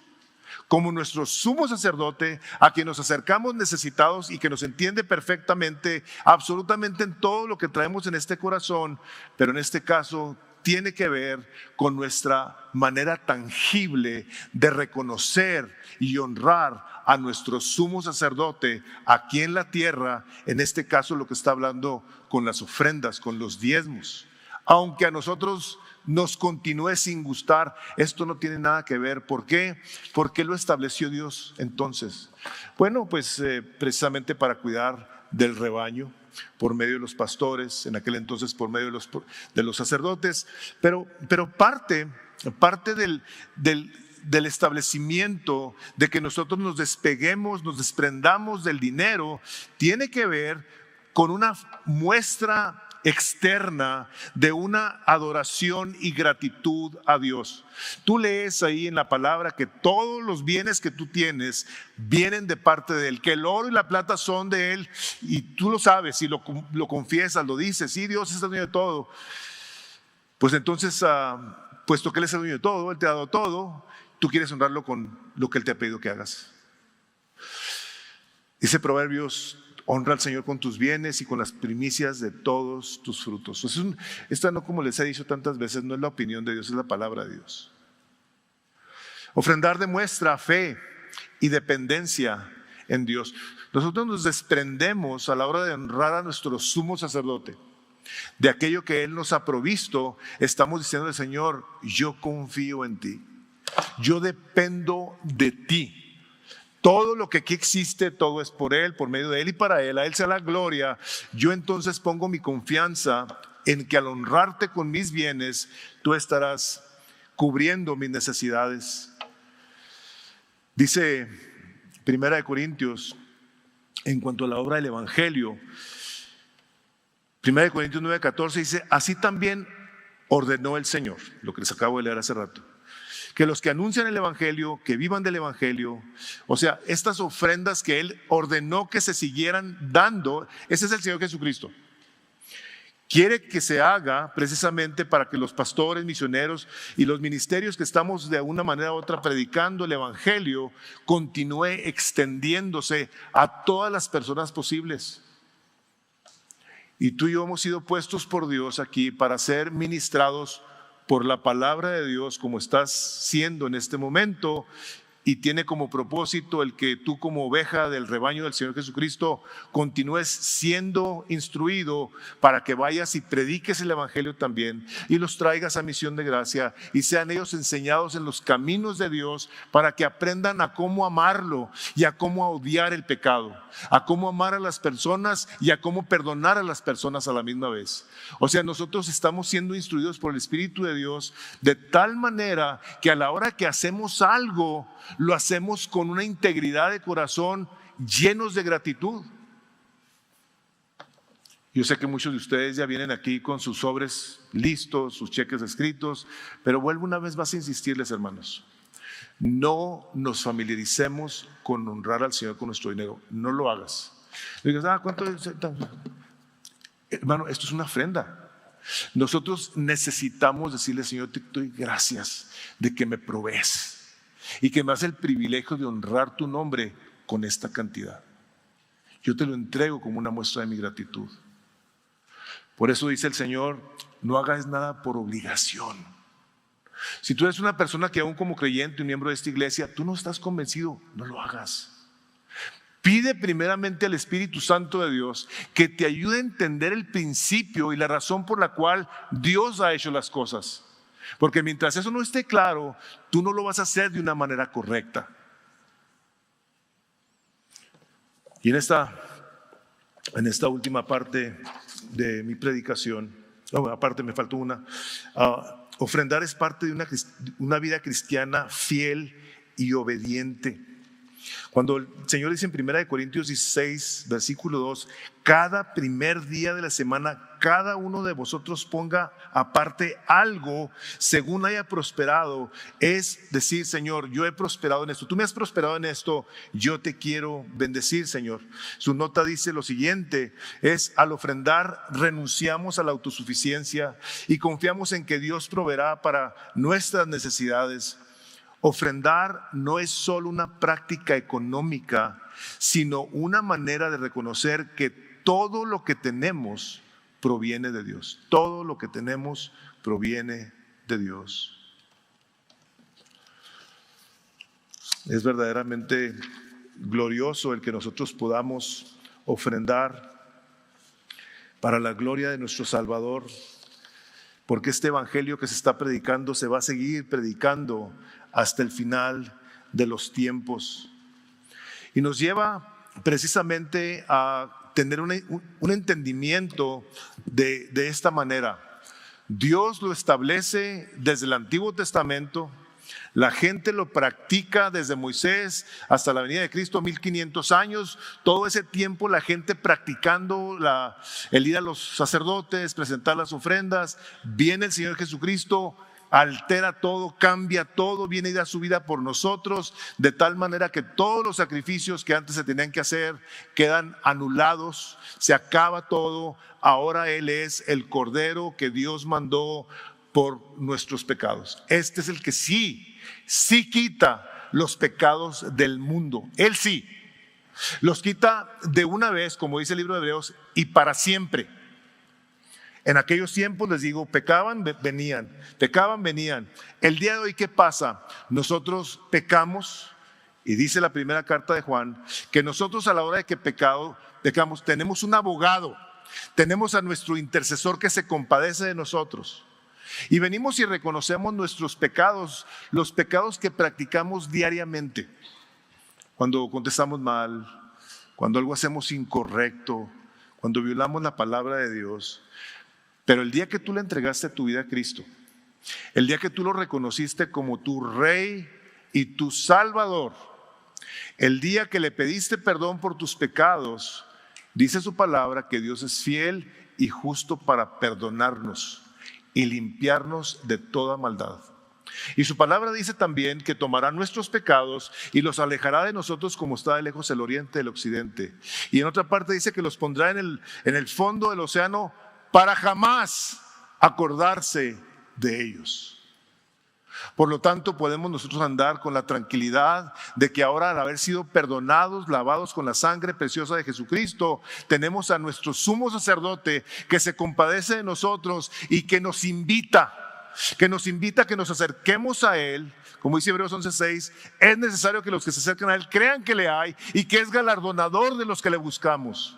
como nuestro sumo sacerdote, a quien nos acercamos necesitados y que nos entiende perfectamente, absolutamente en todo lo que traemos en este corazón, pero en este caso tiene que ver con nuestra manera tangible de reconocer y honrar a nuestro sumo sacerdote aquí en la tierra, en este caso lo que está hablando con las ofrendas, con los diezmos. Aunque a nosotros nos continúe sin gustar, esto no tiene nada que ver. ¿Por qué? ¿Por qué lo estableció Dios entonces? Bueno, pues precisamente para cuidar del rebaño, por medio de los pastores, en aquel entonces por medio de los sacerdotes, pero parte del establecimiento de que nosotros nos despeguemos, nos desprendamos del dinero, tiene que ver con una muestra externa de una adoración y gratitud a Dios. Tú lees ahí en la palabra que todos los bienes que tú tienes vienen de parte de Él, que el oro y la plata son de Él, y tú lo sabes y lo confiesas, lo dices, sí, Dios es el dueño de todo. Pues entonces, puesto que Él es el dueño de todo, Él te ha dado todo, tú quieres honrarlo con lo que Él te ha pedido que hagas. Dice Proverbios: honra al Señor con tus bienes y con las primicias de todos tus frutos. Esta no, como les he dicho tantas veces, no es la opinión de Dios, es la palabra de Dios. Ofrendar demuestra fe y dependencia en Dios. Nosotros nos desprendemos a la hora de honrar a nuestro sumo sacerdote. de aquello que Él nos ha provisto, estamos diciendo al Señor, yo confío en ti, yo dependo de ti. Todo lo que aquí existe, todo es por Él, por medio de Él y para Él. A Él sea la gloria. Yo entonces pongo mi confianza en que al honrarte con mis bienes, tú estarás cubriendo mis necesidades. Dice 1 Corintios, en cuanto a la obra del Evangelio, 1 Corintios 9:14 dice, así también ordenó el Señor, lo que les acabo de leer hace rato, que los que anuncian el Evangelio, que vivan del Evangelio, o sea, estas ofrendas que Él ordenó que se siguieran dando, ese es el Señor Jesucristo. Quiere que se haga precisamente para que los pastores, misioneros y los ministerios que estamos de una manera u otra predicando el Evangelio continúe extendiéndose a todas las personas posibles. Y tú y yo hemos sido puestos por Dios aquí para ser ministrados por la palabra de Dios como estás siendo en este momento, y tiene como propósito el que tú como oveja del rebaño del Señor Jesucristo continúes siendo instruido para que vayas y prediques el Evangelio también y los traigas a Misión de Gracia y sean ellos enseñados en los caminos de Dios para que aprendan a cómo amarlo y a cómo odiar el pecado, a cómo amar a las personas y a cómo perdonar a las personas a la misma vez. O sea, nosotros estamos siendo instruidos por el Espíritu de Dios de tal manera que a la hora que hacemos algo, lo hacemos con una integridad de corazón, llenos de gratitud. Yo sé que muchos de ustedes ya vienen aquí con sus sobres listos, sus cheques escritos, pero vuelvo una vez más a insistirles, hermanos, no nos familiaricemos con honrar al Señor con nuestro dinero. No lo hagas. Digas, ¿cuánto es? Hermano, esto es una ofrenda. Nosotros necesitamos decirle, Señor, te doy gracias de que me provees y que me hace el privilegio de honrar tu nombre con esta cantidad. Yo te lo entrego como una muestra de mi gratitud. Por eso dice el Señor, no hagas nada por obligación. Si tú eres una persona que aún como creyente, un miembro de esta iglesia, tú no estás convencido, no lo hagas. Pide primeramente al Espíritu Santo de Dios que te ayude a entender el principio y la razón por la cual Dios ha hecho las cosas. Porque mientras eso no esté claro, tú no lo vas a hacer de una manera correcta. Y en esta última parte de mi predicación, aparte me faltó una, ofrendar es parte de una vida cristiana fiel y obediente. Cuando el Señor dice en 1 Corintios 16, versículo 2, cada primer día de la semana, cada uno de vosotros ponga aparte algo según haya prosperado. Es decir, Señor, yo he prosperado en esto, tú me has prosperado en esto, yo te quiero bendecir, Señor. Su nota dice lo siguiente, es al ofrendar renunciamos a la autosuficiencia y confiamos en que Dios proveerá para nuestras necesidades. Ofrendar no es solo una práctica económica, sino una manera de reconocer que todo lo que tenemos proviene de Dios. Todo lo que tenemos proviene de Dios. Es verdaderamente glorioso el que nosotros podamos ofrendar para la gloria de nuestro Salvador, porque este evangelio que se está predicando se va a seguir predicando hasta el final de los tiempos. Y nos lleva precisamente a tener un entendimiento de esta manera. Dios lo establece desde el Antiguo Testamento, la gente lo practica desde Moisés hasta la venida de Cristo, 1500 años. Todo ese tiempo la gente practicando el ir a los sacerdotes, presentar las ofrendas. Viene el Señor Jesucristo, altera todo, cambia todo, viene y da su vida por nosotros, de tal manera que todos los sacrificios que antes se tenían que hacer quedan anulados, se acaba todo. Ahora Él es el Cordero que Dios mandó por nuestros pecados. Este es el que sí quita los pecados del mundo. Él sí los quita de una vez, como dice el libro de Hebreos, y para siempre. En aquellos tiempos, les digo, pecaban, venían. El día de hoy, ¿qué pasa? Nosotros pecamos, y dice la primera carta de Juan, que nosotros a la hora de que pecamos, tenemos un abogado tenemos a nuestro intercesor que se compadece de nosotros. Y venimos y reconocemos nuestros pecados, los pecados que practicamos diariamente. Cuando contestamos mal, cuando algo hacemos incorrecto, cuando violamos la palabra de Dios. Pero el día que tú le entregaste tu vida a Cristo, el día que tú lo reconociste como tu Rey y tu Salvador, el día que le pediste perdón por tus pecados, dice su palabra que Dios es fiel y justo para perdonarnos y limpiarnos de toda maldad. Y su palabra dice también que tomará nuestros pecados y los alejará de nosotros como está de lejos el oriente del occidente. Y en otra parte dice que los pondrá en el fondo del océano para jamás acordarse de ellos. Por lo tanto, podemos nosotros andar con la tranquilidad de que ahora, al haber sido perdonados, lavados con la sangre preciosa de Jesucristo, tenemos a nuestro sumo sacerdote que se compadece de nosotros y que nos invita a que nos acerquemos a Él. Como dice Hebreos 11:6, es necesario que los que se acercan a Él crean que le hay y que es galardonador de los que le buscamos.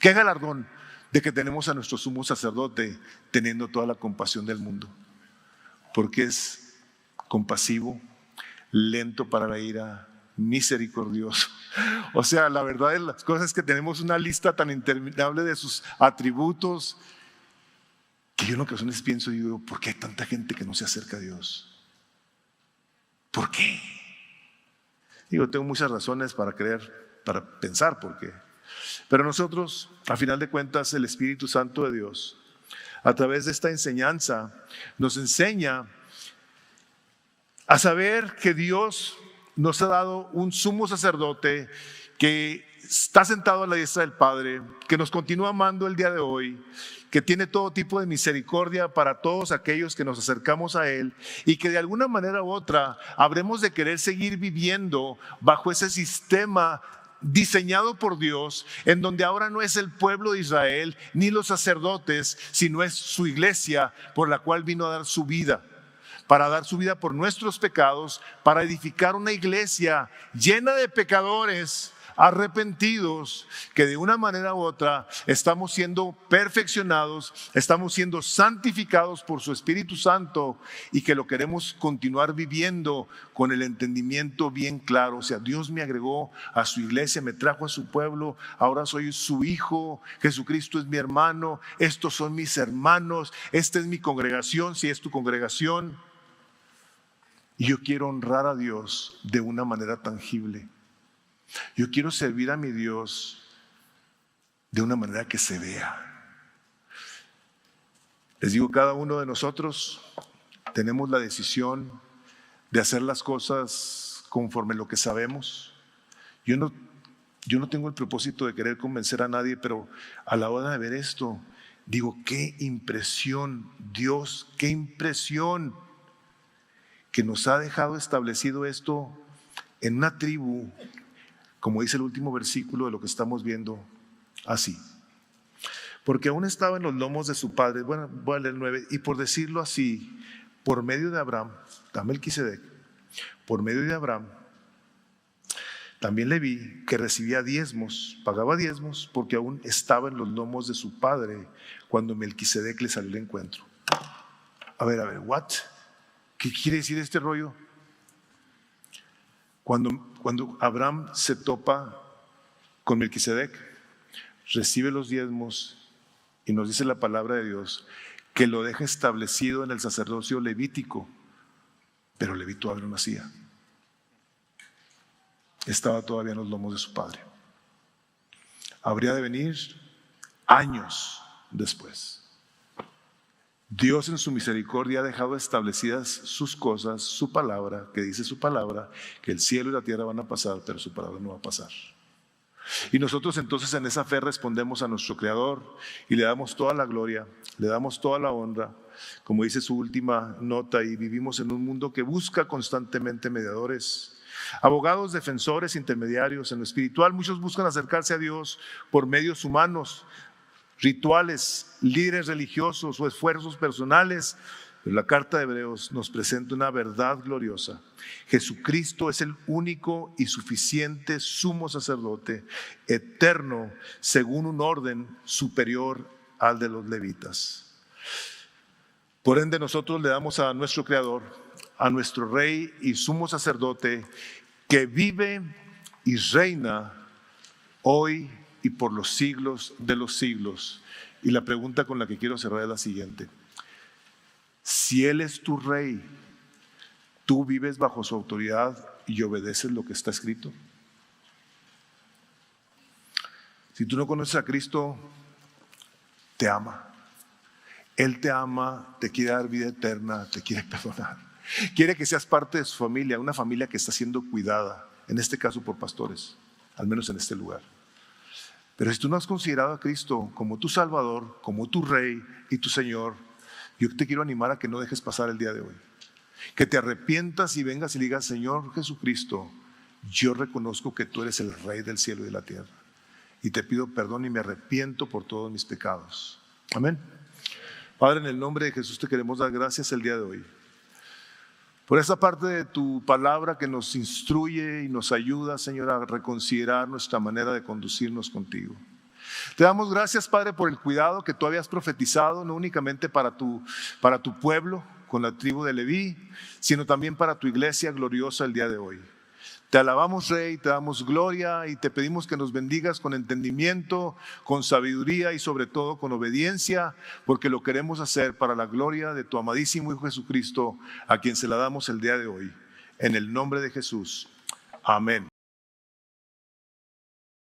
¿Qué galardón? De que tenemos a nuestro sumo sacerdote teniendo toda la compasión del mundo, porque es compasivo, lento para la ira, misericordioso. O sea, la verdad de las cosas es que tenemos una lista tan interminable de sus atributos que yo en ocasiones pienso y digo, ¿por qué hay tanta gente que no se acerca a Dios? ¿Por qué? Digo, tengo muchas razones para pensar por qué. Pero nosotros, a final de cuentas, el Espíritu Santo de Dios, a través de esta enseñanza, nos enseña a saber que Dios nos ha dado un sumo sacerdote que está sentado a la diestra del Padre, que nos continúa amando el día de hoy, que tiene todo tipo de misericordia para todos aquellos que nos acercamos a Él y que de alguna manera u otra habremos de querer seguir viviendo bajo ese sistema diseñado por Dios, en donde ahora no es el pueblo de Israel ni los sacerdotes, sino es su iglesia por la cual vino a dar su vida. Para dar su vida por nuestros pecados, para edificar una iglesia llena de pecadores arrepentidos, que de una manera u otra estamos siendo perfeccionados, estamos siendo santificados por su Espíritu Santo y que lo queremos continuar viviendo con el entendimiento bien claro. O sea, Dios me agregó a su iglesia, me trajo a su pueblo, ahora soy su hijo, Jesucristo es mi hermano, estos son mis hermanos, esta es mi congregación, si es tu congregación. Y yo quiero honrar a Dios de una manera tangible. Yo quiero servir a mi Dios de una manera que se vea. Les digo, cada uno de nosotros tenemos la decisión de hacer las cosas conforme lo que sabemos. Yo no tengo el propósito de querer convencer a nadie, pero a la hora de ver esto, digo, qué impresión, Dios, qué impresión que nos ha dejado establecido esto en una tribu, como dice el último versículo de lo que estamos viendo, así. Porque aún estaba en los lomos de su padre, bueno, voy a leer 9, y por decirlo así, por medio de Abraham, Melquisedec, por medio de Abraham, también Leví, que recibía diezmos, pagaba diezmos, porque aún estaba en los lomos de su padre cuando Melquisedec le salió al encuentro. A ver, ¿what? ¿Qué quiere decir este rollo? Cuando Abraham se topa con Melquisedec, recibe los diezmos y nos dice la palabra de Dios que lo deja establecido en el sacerdocio levítico, pero Leví todavía no nacía. Estaba todavía en los lomos de su padre. Habría de venir años después. Dios en su misericordia ha dejado establecidas sus cosas, su palabra, que dice su palabra, que el cielo y la tierra van a pasar, pero su palabra no va a pasar. Y nosotros entonces en esa fe respondemos a nuestro Creador y le damos toda la gloria, le damos toda la honra, como dice su última nota, y vivimos en un mundo que busca constantemente mediadores, abogados, defensores, intermediarios. En lo espiritual muchos buscan acercarse a Dios por medios humanos, rituales, líderes religiosos o esfuerzos personales, Pero la carta de Hebreos nos presenta una verdad gloriosa. Jesucristo es el único y suficiente sumo sacerdote, eterno, según un orden superior al de los levitas. Por ende, nosotros le damos a nuestro Creador, a nuestro Rey y sumo sacerdote, que vive y reina hoy y por los siglos de los siglos. Y la pregunta con la que quiero cerrar es la siguiente. Si Él es tu Rey, ¿tú vives bajo su autoridad y obedeces lo que está escrito? Si tú no conoces a Cristo, te ama. Él te ama, te quiere dar vida eterna, te quiere perdonar. Quiere que seas parte de su familia, una familia que está siendo cuidada, en este caso por pastores, al menos en este lugar. Pero si tú no has considerado a Cristo como tu Salvador, como tu Rey y tu Señor, yo te quiero animar a que no dejes pasar el día de hoy. Que te arrepientas y vengas y digas: Señor Jesucristo, yo reconozco que tú eres el Rey del cielo y de la tierra. Y te pido perdón y me arrepiento por todos mis pecados. Amén. Padre, en el nombre de Jesús te queremos dar gracias el día de hoy. Por esa parte de tu palabra que nos instruye y nos ayuda, Señor, a reconsiderar nuestra manera de conducirnos contigo. Te damos gracias, Padre, por el cuidado que tú habías profetizado, no únicamente para tu pueblo, con la tribu de Leví, sino también para tu iglesia gloriosa el día de hoy. Te alabamos, Rey, te damos gloria y te pedimos que nos bendigas con entendimiento, con sabiduría y sobre todo con obediencia, porque lo queremos hacer para la gloria de tu amadísimo Hijo Jesucristo, a quien se la damos el día de hoy. En el nombre de Jesús. Amén.